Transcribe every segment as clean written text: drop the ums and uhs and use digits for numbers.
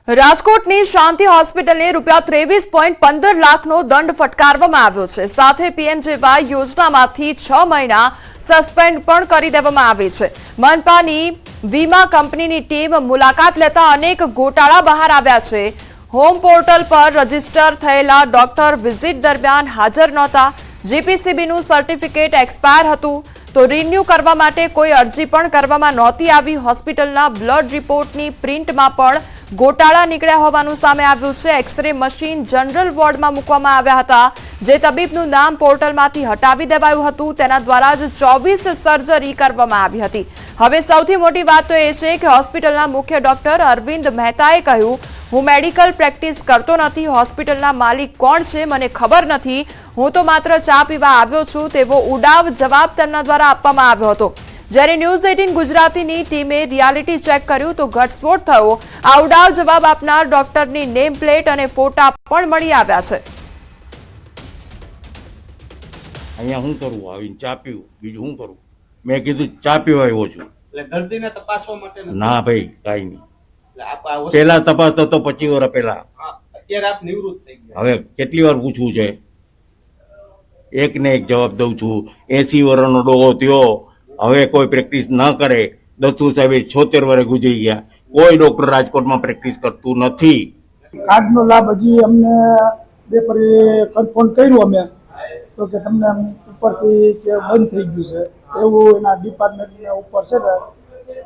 રાજકોટની શાંતિ હોસ્પિટલને ₹23.15 લાખનો દંડ ફટકારવામાં આવ્યો છે। સાથે પીએમજેવાય યોજનામાંથી 6 મહિના સસ્પેન્ડ પણ કરી દેવામાં આવી છે। મનપાની વીમા કંપનીની ટીમ મુલાકાત લેતા અનેક ગોટાળા બહાર આવ્યા છે। હોમ પોર્ટલ પર રજીસ્ટર થયેલા ડોક્ટર વિઝિટ દરમિયાન હાજર નહોતા। જીપીસીબીનું સર્ટિફિકેટ એક્સપાયર હતું તો રિન્યુ કરવા માટે કોઈ અરજી પણ કરવામાં નહોતી આવી। હોસ્પિટલના બ્લડ રિપોર્ટની પ્રિન્ટમાં પણ ગોટાળા નીકળ્યા હોવાનું સામે આવ્યું છે। એક્સરે મશીન જનરલ વોર્ડમાં મૂકવામાં આવ્યા હતા, જે તબીબનું નામ પોર્ટલમાંથી હટાવી દેવાયું હતું। તેના દ્વારા જ 24 સર્જરી કરવામાં આવી હતી। હવે સૌથી મોટી વાત તો એ છે કે હોસ્પિટલના મુખ્ય ડોક્ટર અરવિંદ મહેતાએ કહ્યું, હું મેડિકલ પ્રેક્ટિસ કરતો નથી। હોસ્પિટલના માલિક કોણ છે મને ખબર નથી, હું તો માત્ર ચા પીવા આવ્યો છું, તેવો ઉડાવ જવાબ તેમના દ્વારા આપવામાં આવ્યો હતો। જ્યારે ન્યૂઝ 18 ગુજરાતીની ટીમે રિયાલિટી ચેક કર્યું તો ઘટસ્ફોટ થયો। આ ઉડાવ જવાબ આપનાર ડોક્ટરની નેમ પ્લેટ અને ફોટા પણ મળી આવ્યા છે। અહીંયા હું કરું, આવીને ચા પીવું, બીજું હું કરું? મેં કીધું ચા પીવા આવ્યો છું। એટલે દર્દીને તપાસવા માટે ના ભાઈ, કાંઈ નહીં। એટલે આપ આ વસ્તુ- પેલા તપાસ તો 25 વર્ષ પહેલા। હા, અત્યારે આપ નિવૃત્ત થઈ ગયા। હવે કેટલી વાર પૂછવું છે? એક ને એક જવાબ દઉં છું। 80 વર્ષનો ડોહો થયો, હવે કોઈ પ્રેક્ટિસ ન કરે। દત્તુ સાહેબે 76 વર્ષ ગુજરી ગયા, કોઈ ડોક્ટર રાજકોટમાં પ્રેક્ટિસ કરતું નથી। કાર્ડનો લાભ હજી અમને બે ફરી કન્ફર્મ કર્યું અમે તો કે તમને ઉપરથી કે બંધ થઈ ગયું છે એવું એના ડિપાર્ટમેન્ટના ઉપર છે ને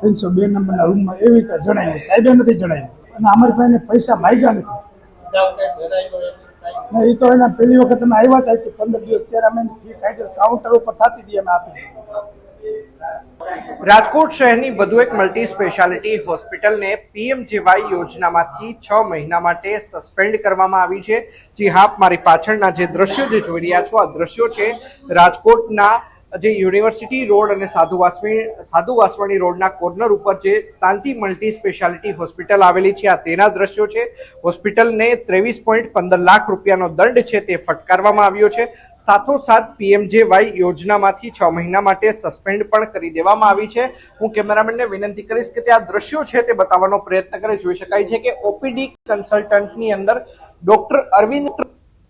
302 નંબરના રૂમમાં એવી રીતે જણાવ્યું। સાહેબે નથી જણાવ્યું અને અમારી પાસે પૈસા માગ્યા નથી। અગાઉ કંઈ ભરાયેલો એમ કાંઈ? ને એ તો એના પહેલી વખત અમે આવ્યા હતા કે 15 દિવસ ત્યારે અમે ફી કાયદેસર કાઉન્ટર ઉપર થતી હતી અમે આપી દીધી। રાજકોટ શહેરની વધુ એક મલ્ટી સ્પેશિયાલિટી હોસ્પિટલને પીએમજેવાય યોજનામાંથી 6 મહિના માટે સસ્પેન્ડ કરવામાં આવી છે। જી હા, મારી પાછળના જે દ્રશ્યો જે જોઈ રહ્યા છો, આ દ્રશ્યો છે રાજકોટના જે યુનિવર્સિટી રોડ અને સાધુ વાસવાણી રોડના કોર્નર ઉપર જે શાંતિ મલ્ટી સ્પેશિયાલિટી હોસ્પિટલ આવેલી છે, આ તેના દ્રશ્યો છે। હોસ્પિટલને 23.15 લાખ રૂપિયાનો દંડ છે તે ફટકારવામાં આવ્યો છે। સાથોસાથ પીએમજેવાય યોજનામાંથી 6 મહિના માટે સસ્પેન્ડ પણ કરી દેવામાં આવી છે। હું કેમેરામેનને વિનંતી કરીશ કે તે આ દ્રશ્યો છે તે બતાવવાનો પ્રયત્ન કરે। જોઈ શકાય છે કે ઓપીડી કન્સલ્ટન્ટની અંદર ડોક્ટર અરવિંદ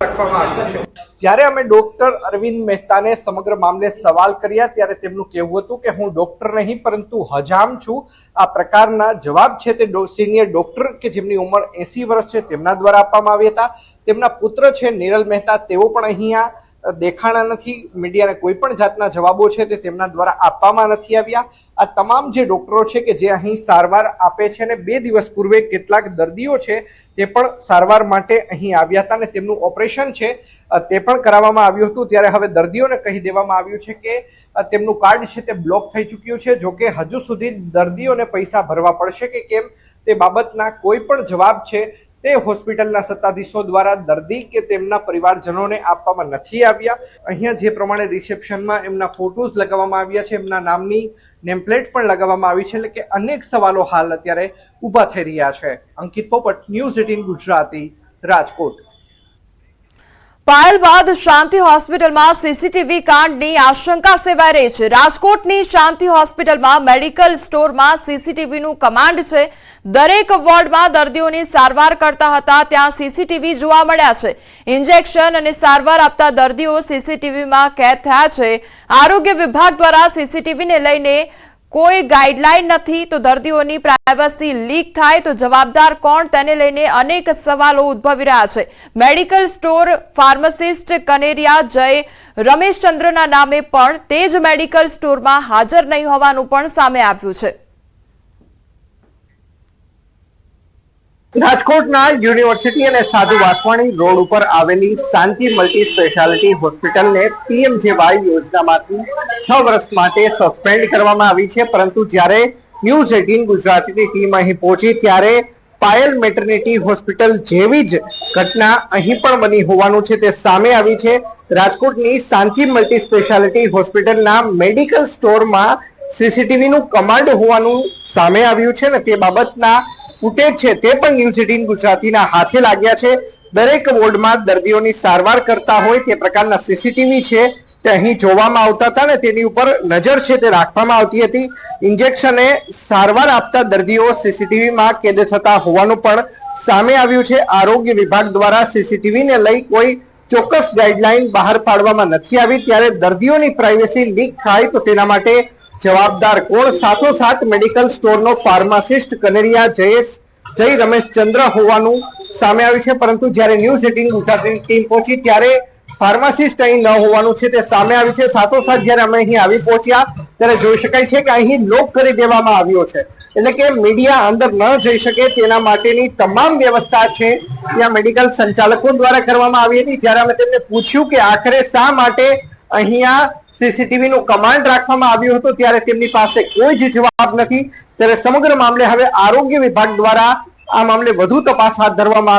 રાખવામાં આવ્યું છે। જ્યારે અમે ડોક્ટર અરવિંદ મહેતાને સમગ્ર મામલે સવાલ કર્યા ત્યારે તેમનું કહેવું હતું કે હું ડોક્ટર નહીં પરંતુ હજામ છું। આ પ્રકારના જવાબ છે તે સિનિયર ડોક્ટર કે જેમની ઉંમર 80 વર્ષ છે તેમના દ્વારા આપવામાં આવ્યા હતા। તેમના પુત્ર છે નિરલ મહેતા, તેઓ પણ અહીંયા દેખાણા નથી। મીડિયાને કોઈ પણ જાતના જવાબો છે તે તેમના દ્વારા આપવામાં નથી આવ્યા। આ તમામ જે ડોક્ટરો છે કે જે અહીં સારવાર આપે છે અને 2 દિવસ પૂર્વે કેટલાક દર્દીઓ છે તે પણ સારવાર માટે અહીં આવ્યા હતા અને તેમનું ઓપરેશન છે તે પણ કરાવવામાં આવ્યું હતું। ત્યારે હવે દર્દીઓને કહી દેવામાં આવ્યું છે કે તેમનું કાર્ડ છે તે બ્લોક થઈ ચૂક્યું છે। જોકે હજુ સુધી દર્દીઓને પૈસા ભરવા પડશે કે કેમ તે બાબતના કોઈ પણ જવાબ છે તે હોસ્પિટલના સત્તાધીશો દ્વારા દર્દી કે તેમના પરિવારજનોને આપવામાં નથી આવ્યા। અહીંયા જે પ્રમાણે રિસેપ્શનમાં એમના ફોટોઝ લગાવવામાં આવ્યા છે, એમના નામની નેમપ્લેટ પણ લગાવવામાં આવી છે, એટલે કે અનેક સવાલો હાલ અત્યારે ઊભા થઈ રહ્યા છે। અંકિત પોપટ, ન્યૂઝ 18 ગુજરાતી, રાજકોટ। પાયલ બાદ શાંતિ હોસ્પિટલમાં સીસીટીવી કાંડની આશંકા સેવાઈ રહી છે। રાજકોટની શાંતિ હોસ્પિટલમાં મેડિકલ સ્ટોરમાં સીસીટીવીનું કમાન્ડ છે। દરેક વોર્ડમાં દર્દીઓની સારવાર કરતા હતા ત્યાં સીસીટીવી જોવા મળ્યા છે। ઇન્જેક્શન અને સારવાર આપતા દર્દીઓ સીસીટીવીમાં કેદ થયા છે। આરોગ્ય વિભાગ દ્વારા સીસીટીવીને લઈને કોઈ ગાઈડલાઈન નથી તો દર્દીઓની પ્રાઇવસી લીક થાય તો જવાબદાર કોણ, તેને લઈને અનેક સવાલો ઉદ્ભવી રહ્યા છે। મેડિકલ સ્ટોર ફાર્માસિસ્ટ કનેરિયા જય રમેશચંદ્રના નામે પણ તે જ મેડિકલ સ્ટોરમાં હાજર નહીં હોવાનું પણ સામે આવ્યું છે। રાજકોટના યુનિવર્સિટી અને સાધુ વાસવાણી રોડ ઉપર આવેલી શાંતિ મલ્ટી સ્પેશિયાલિટી હોસ્પિટલને પીએમજેવાય યોજનામાંથી 6 વર્ષ માટે સસ્પેન્ડ કરવામાં આવી છે। પરંતુ જ્યારે ન્યૂઝ 18 ગુજરાતીની ટીમ અહીં પહોંચી ત્યારે પાયલ મેટર્નિટી હોસ્પિટલ જેવી જ ઘટના અહીં પણ બની હોવાનું છે તે સામે આવી છે। રાજકોટની શાંતિ મલ્ટી સ્પેશિયાલિટી હોસ્પિટલના મેડિકલ સ્ટોરમાં સીસીટીવીનું કમાન્ડ હોવાનું સામે આવ્યું છે ને તે બાબતના ફૂટેજ છે તે પણ ન્યૂઝ 18 ગુજરાતીના હાથે લાગ્યા છે। દરેક વોર્ડમાં દર્દીઓની સારવાર કરતા હોય તે પ્રકારના સીસીટીવી છે તે અહીં જોવામાં આવતા હતા ને તેની ઉપર નજર છે તે રાખવામાં આવતી હતી. ઇન્જેક્શને સારવાર આપતા દર્દીઓ સીસીટીવીમાં કેદ થતા હોવાનું પણ સામે આવ્યું છે. આરોગ્ય વિભાગ દ્વારા સીસીટીવીને લઈ કોઈ ચોક્કસ ગાઈડલાઈન બહાર પાડવામાં નથી આવી, ત્યારે દર્દીઓની પ્રાઇવસી લીક થાય તો તેના માટે જવાબદાર કોણ? સાથોસાથ મેડિકલ સ્ટોરનો ફાર્માસિસ્ટ કનેરિયા જય રમેશચંદ્ર હોવાનું સામે આવ્યું છે, પરંતુ જ્યારે ન્યૂઝ 18 ગુજરાતની ટીમ પહોંચી ત્યારે ફાર્માસિસ્ટ અહીં ન હોવાનું છે તે સામે આવ્યું છે. સાથોસાથ જ્યારે અમે અહીં આવી પહોંચ્યા ત્યારે જોઈ શકાય છે કે અહીં લોક કરી દેવામાં આવ્યો છે, એટલે કે મીડિયા અંદર ન જઈ શકે તેના માટેની તમામ વ્યવસ્થા છે ત્યાં મેડિકલ સંચાલકો દ્વારા કરવામાં આવી હતી. જ્યારે અમે તેમને પૂછ્યું કે આખરે શા માટે અહીંયા સીસીટીવી નું કમાન્ડ રાખવામાં આવ્યું હતું ત્યારે તેમની પાસે કોઈ જ જવાબ નથી. ત્યારે સમગ્ર મામલે હવે આરોગ્ય વિભાગ દ્વારા આ મામલે વધુ તપાસ હાથ ધરવામાં